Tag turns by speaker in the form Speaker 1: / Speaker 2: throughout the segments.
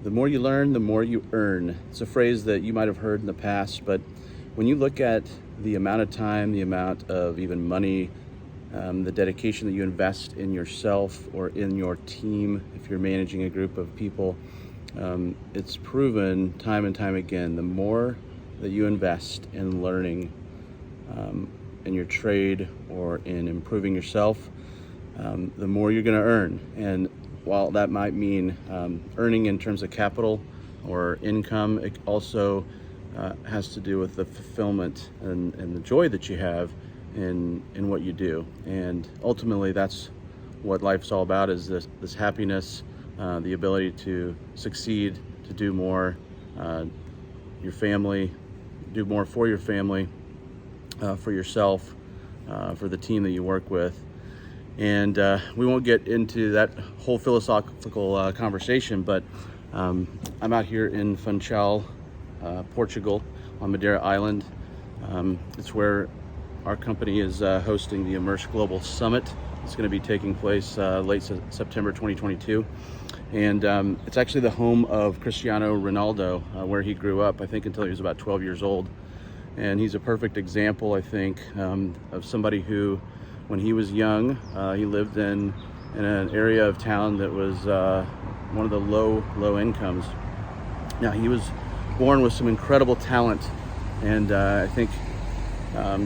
Speaker 1: The more you learn, the more you earn. It's a phrase that you might have heard in the past, but when you look at the amount of time, the amount of even money, the dedication that you invest in yourself or in your team, if you're managing a group of people, it's proven time and time again, the more that you invest in learning in your trade or in improving yourself, the more you're going to earn. And while that might mean earning in terms of capital or income, it also has to do with the fulfillment and the joy that you have in what you do. And ultimately, that's what life's all about, is this happiness, the ability to succeed, to do more, your family, do more for your family, for yourself, for the team that you work with. And we won't get into that whole philosophical conversation, but I'm out here in Funchal, Portugal, on Madeira Island. It's where our company is hosting the Immerse Global Summit. It's going to be taking place late September 2022. And it's actually the home of Cristiano Ronaldo, where he grew up, I think, until he was about 12 years old. And he's a perfect example, I think, of somebody who, when he was young, he lived in an area of town that was one of the low incomes. Now, he was born with some incredible talent, and I think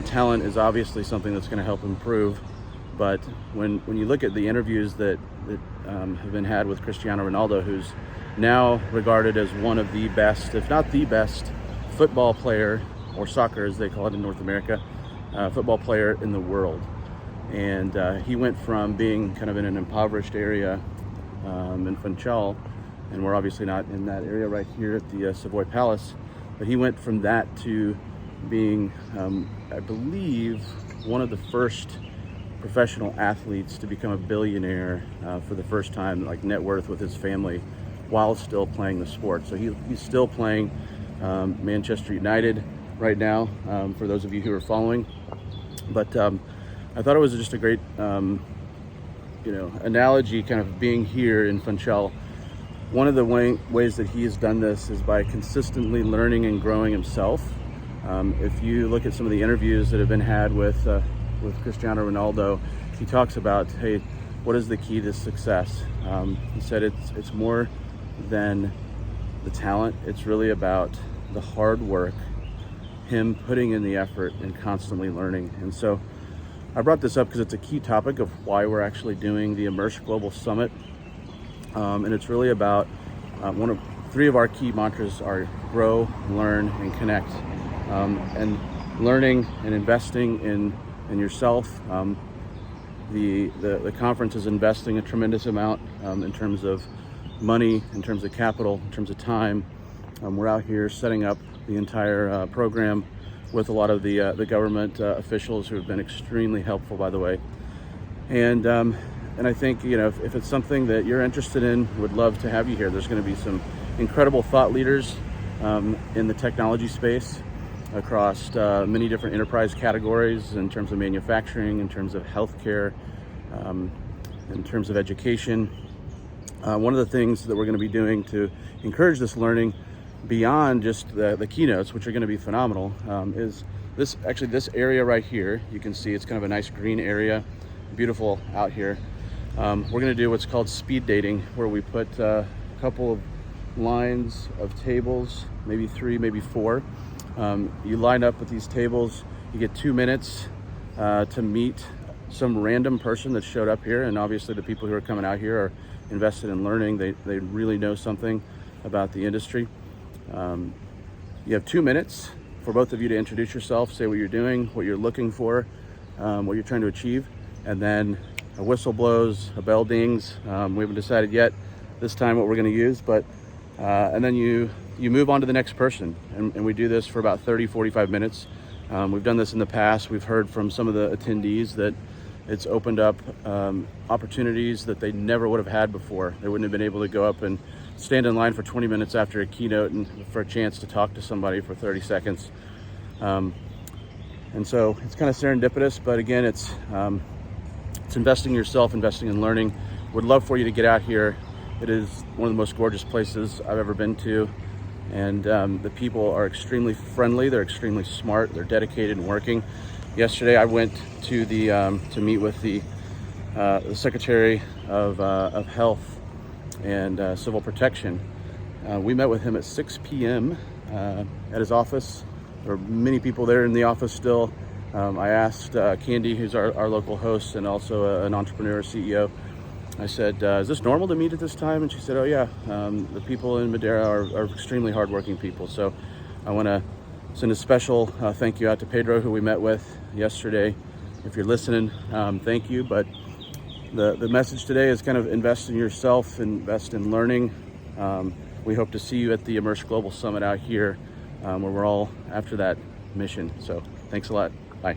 Speaker 1: talent is obviously something that's going to help improve. But when you look at the interviews that have been had with Cristiano Ronaldo, who's now regarded as one of the best, if not the best, football player, or soccer as they call it in North America, football player in the world. And he went from being kind of in an impoverished area in Funchal, and we're obviously not in that area right here at the Savoy Palace, but he went from that to being, I believe, one of the first professional athletes to become a billionaire for the first time, like net worth with his family, while still playing the sport. So he's still playing Manchester United right now, for those of you who are following. But I thought it was just a great analogy, kind of being here in Funchal. One of the ways that he has done this is by consistently learning and growing himself. If you look at some of the interviews that have been had with Cristiano Ronaldo, he talks about, hey, what is the key to success? He said it's more than the talent. It's really about the hard work, him putting in the effort and constantly learning. And so I brought this up because it's a key topic of why we're actually doing the Immerse Global Summit. And it's really about three of our key mantras are grow, learn, and connect. And learning and investing in yourself. The conference is investing a tremendous amount in terms of money, in terms of capital, in terms of time. We're out here setting up the entire program with a lot of the government officials who have been extremely helpful, by the way. And I think, if it's something that you're interested in, would love to have you here. There's going to be some incredible thought leaders in the technology space across many different enterprise categories, in terms of manufacturing, in terms of healthcare, in terms of education. One of the things that we're going to be doing to encourage this learning beyond just the keynotes, which are going to be phenomenal, is this area right here. You can see it's kind of a nice green area, beautiful out here. We're going to do what's called speed dating, where we put a couple of lines of tables, maybe 3, maybe 4. You line up with these tables, you get 2 minutes to meet some random person that showed up here. And obviously the people who are coming out here are invested in learning. They really know something about the industry. You have 2 minutes for both of you to introduce yourself, say what you're doing, what you're looking for, what you're trying to achieve, and then a whistle blows, a bell dings. We haven't decided yet this time what we're going to use, but and then you move on to the next person, and we do this for about 30-45 minutes. We've done this in the past. We've heard from some of the attendees that it's opened up opportunities that they never would have had before. They wouldn't have been able to go up and stand in line for 20 minutes after a keynote and for a chance to talk to somebody for 30 seconds. And so it's kind of serendipitous, but again, it's investing in yourself, investing in learning. Would love for you to get out here It is one of the most gorgeous places I've ever been to, and the people are extremely friendly. They're extremely smart. They're dedicated and working. Yesterday, I went to the to meet with the Secretary of Health and Civil Protection. We met with him at 6 p.m. At his office. There are many people there in the office still. I asked Candy, who's our local host and also an entrepreneur, CEO, I said, is this normal to meet at this time? And she said, oh yeah, the people in Madeira are extremely hardworking people. So I want to send a special thank you out to Pedro, who we met with yesterday. If you're listening, thank you. But the message today is kind of invest in yourself, invest in learning. We hope to see you at the Immerse Global Summit out here, where we're all after that mission. So thanks a lot. Bye.